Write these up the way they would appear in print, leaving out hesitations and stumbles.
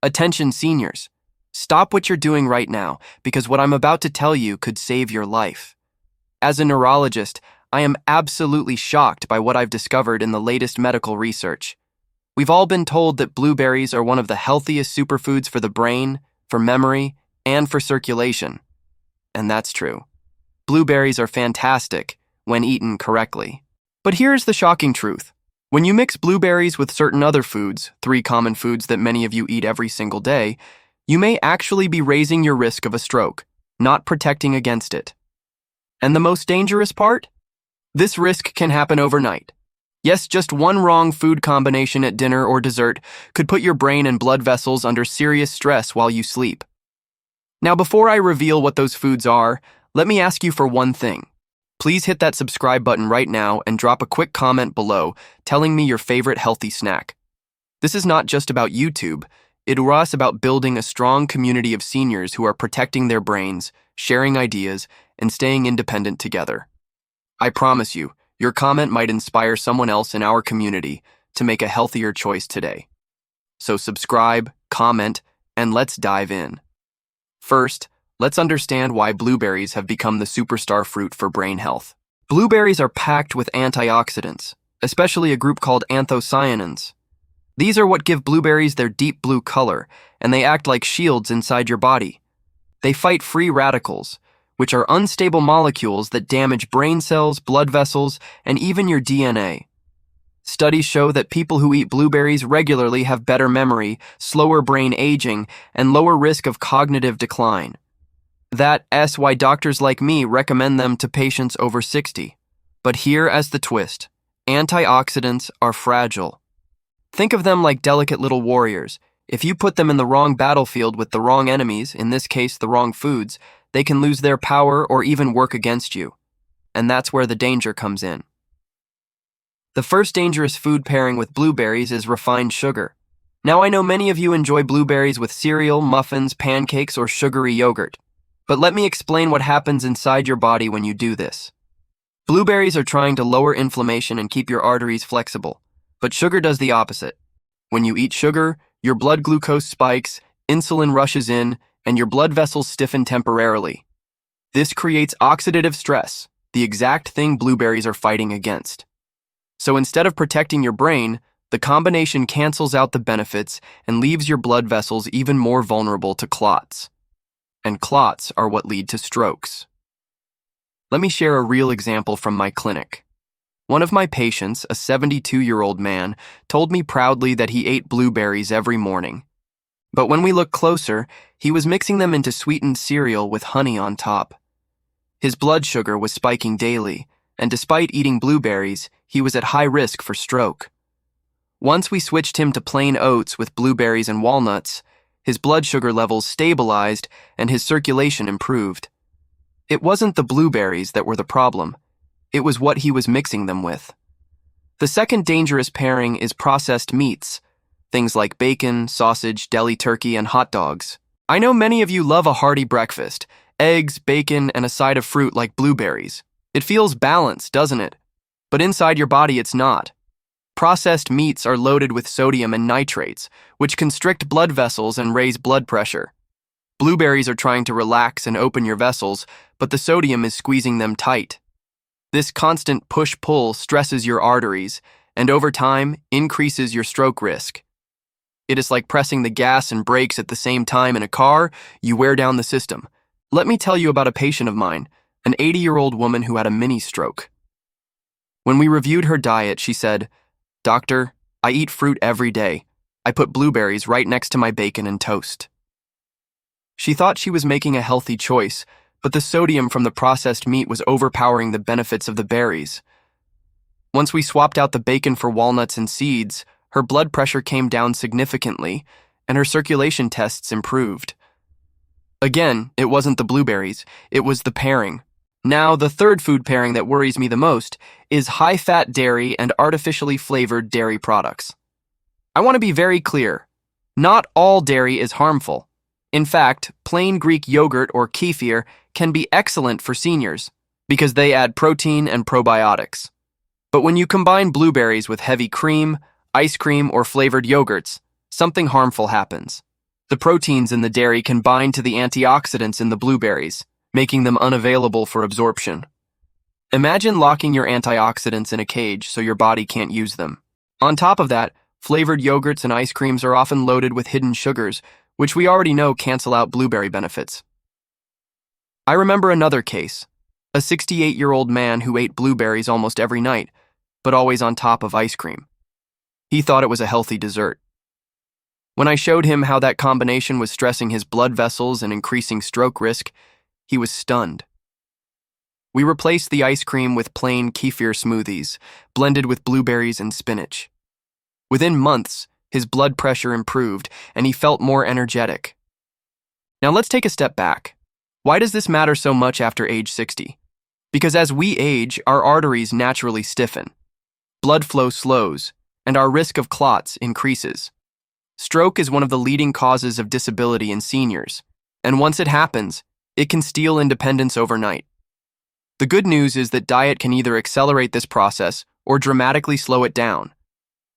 Attention seniors, stop what you're doing right now because what I'm about to tell you could save your life. As a neurologist, I am absolutely shocked by what I've discovered in the latest medical research. We've all been told that blueberries are one of the healthiest superfoods for the brain, for memory, and for circulation. And that's true. Blueberries are fantastic when eaten correctly. But here's the shocking truth. When you mix blueberries with certain other foods, 3 common foods that many of you eat every single day, you may actually be raising your risk of a stroke, not protecting against it. And the most dangerous part? This risk can happen overnight. Yes, just one wrong food combination at dinner or dessert could put your brain and blood vessels under serious stress while you sleep. Now, before I reveal what those foods are, let me ask you for one thing. Please hit that subscribe button right now and drop a quick comment below telling me your favorite healthy snack. This is not just about YouTube, it's about building a strong community of seniors who are protecting their brains, sharing ideas, and staying independent together. I promise you, your comment might inspire someone else in our community to make a healthier choice today. So subscribe, comment, and let's dive in. First, let's understand why blueberries have become the superstar fruit for brain health. Blueberries are packed with antioxidants, especially a group called anthocyanins. These are what give blueberries their deep blue color, and they act like shields inside your body. They fight free radicals, which are unstable molecules that damage brain cells, blood vessels, and even your DNA. Studies show that people who eat blueberries regularly have better memory, slower brain aging, and lower risk of cognitive decline. That's why doctors like me recommend them to patients over 60. But here is the twist. Antioxidants are fragile. Think of them like delicate little warriors. If you put them in the wrong battlefield with the wrong enemies, in this case the wrong foods, they can lose their power or even work against you. And that's where the danger comes in. The first dangerous food pairing with blueberries is refined sugar. Now I know many of you enjoy blueberries with cereal, muffins, pancakes, or sugary yogurt. But let me explain what happens inside your body when you do this. Blueberries are trying to lower inflammation and keep your arteries flexible, but sugar does the opposite. When you eat sugar, your blood glucose spikes, insulin rushes in, and your blood vessels stiffen temporarily. This creates oxidative stress, the exact thing blueberries are fighting against. So instead of protecting your brain, the combination cancels out the benefits and leaves your blood vessels even more vulnerable to clots. And clots are what lead to strokes. Let me share a real example from my clinic. One of my patients, a 72-year-old man, told me proudly that he ate blueberries every morning. But when we looked closer, he was mixing them into sweetened cereal with honey on top. His blood sugar was spiking daily, and despite eating blueberries, he was at high risk for stroke. Once we switched him to plain oats with blueberries and walnuts, his blood sugar levels stabilized and his circulation improved. It wasn't the blueberries that were the problem. It was what he was mixing them with. The second dangerous pairing is processed meats, things like bacon, sausage, deli turkey, and hot dogs. I know many of you love a hearty breakfast, eggs, bacon, and a side of fruit like blueberries. It feels balanced, doesn't it? But inside your body it's not. Processed meats are loaded with sodium and nitrates, which constrict blood vessels and raise blood pressure. Blueberries are trying to relax and open your vessels, but the sodium is squeezing them tight. This constant push-pull stresses your arteries, and over time, increases your stroke risk. It is like pressing the gas and brakes at the same time in a car. You wear down the system. Let me tell you about a patient of mine, an 80-year-old woman who had a mini stroke. When we reviewed her diet, she said, "Doctor, I eat fruit every day. I put blueberries right next to my bacon and toast." She thought she was making a healthy choice, but the sodium from the processed meat was overpowering the benefits of the berries. Once we swapped out the bacon for walnuts and seeds, her blood pressure came down significantly, and her circulation tests improved. Again, it wasn't the blueberries, it was the pairing. Now, the third food pairing that worries me the most is high-fat dairy and artificially flavored dairy products. I want to be very clear. Not all dairy is harmful. In fact, plain Greek yogurt or kefir can be excellent for seniors because they add protein and probiotics. But when you combine blueberries with heavy cream, ice cream, or flavored yogurts, something harmful happens. The proteins in the dairy can bind to the antioxidants in the blueberries, making them unavailable for absorption. Imagine locking your antioxidants in a cage so your body can't use them. On top of that, flavored yogurts and ice creams are often loaded with hidden sugars, which we already know cancel out blueberry benefits. I remember another case, a 68-year-old man who ate blueberries almost every night, but always on top of ice cream. He thought it was a healthy dessert. When I showed him how that combination was stressing his blood vessels and increasing stroke risk, he was stunned. We replaced the ice cream with plain kefir smoothies, blended with blueberries and spinach. Within months, his blood pressure improved and he felt more energetic. Now let's take a step back. Why does this matter so much after age 60? Because as we age, our arteries naturally stiffen. Blood flow slows, and our risk of clots increases. Stroke is one of the leading causes of disability in seniors, and once it happens, it can steal independence overnight. The good news is that diet can either accelerate this process or dramatically slow it down.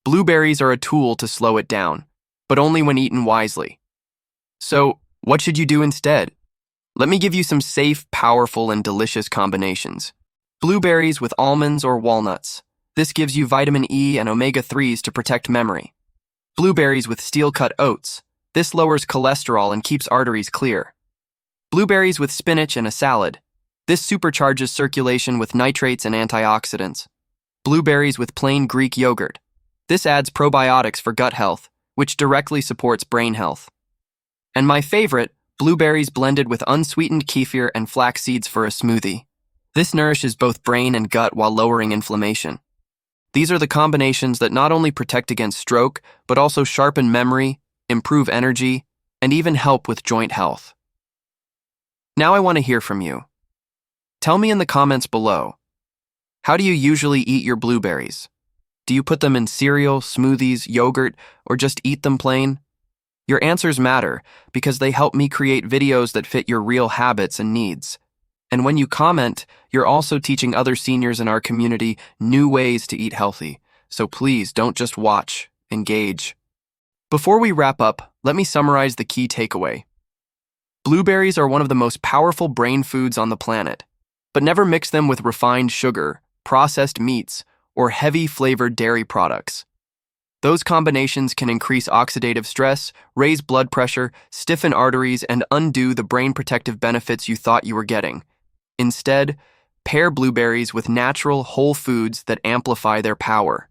Blueberries are a tool to slow it down, but only when eaten wisely. So, what should you do instead? Let me give you some safe, powerful, and delicious combinations. Blueberries with almonds or walnuts. This gives you vitamin E and omega-3s to protect memory. Blueberries with steel-cut oats. This lowers cholesterol and keeps arteries clear. Blueberries with spinach and a salad. This supercharges circulation with nitrates and antioxidants. Blueberries with plain Greek yogurt. This adds probiotics for gut health, which directly supports brain health. And my favorite, blueberries blended with unsweetened kefir and flax seeds for a smoothie. This nourishes both brain and gut while lowering inflammation. These are the combinations that not only protect against stroke, but also sharpen memory, improve energy, and even help with joint health. Now I want to hear from you. Tell me in the comments below, how do you usually eat your blueberries? Do you put them in cereal, smoothies, yogurt, or just eat them plain? Your answers matter because they help me create videos that fit your real habits and needs. And when you comment, you're also teaching other seniors in our community new ways to eat healthy. So please don't just watch, engage. Before we wrap up, let me summarize the key takeaway. Blueberries are one of the most powerful brain foods on the planet, but never mix them with refined sugar, processed meats, or heavy flavored dairy products. Those combinations can increase oxidative stress, raise blood pressure, stiffen arteries, and undo the brain protective benefits you thought you were getting. Instead, pair blueberries with natural, whole foods that amplify their power.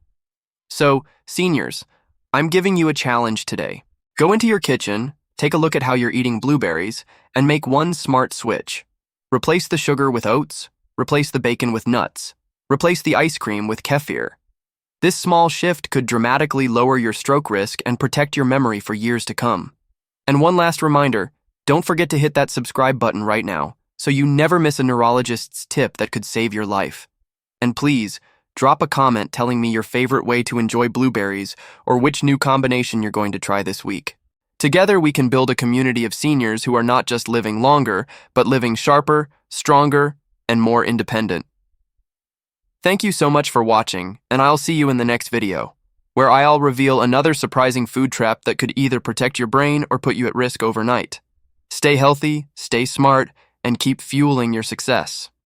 So, seniors, I'm giving you a challenge today. Go into your kitchen, take a look at how you're eating blueberries, and make one smart switch. Replace the sugar with oats, replace the bacon with nuts, replace the ice cream with kefir. This small shift could dramatically lower your stroke risk and protect your memory for years to come. And one last reminder, don't forget to hit that subscribe button right now so you never miss a neurologist's tip that could save your life. And please, drop a comment telling me your favorite way to enjoy blueberries or which new combination you're going to try this week. Together, we can build a community of seniors who are not just living longer, but living sharper, stronger, and more independent. Thank you so much for watching, and I'll see you in the next video, where I'll reveal another surprising food trap that could either protect your brain or put you at risk overnight. Stay healthy, stay smart, and keep fueling your success.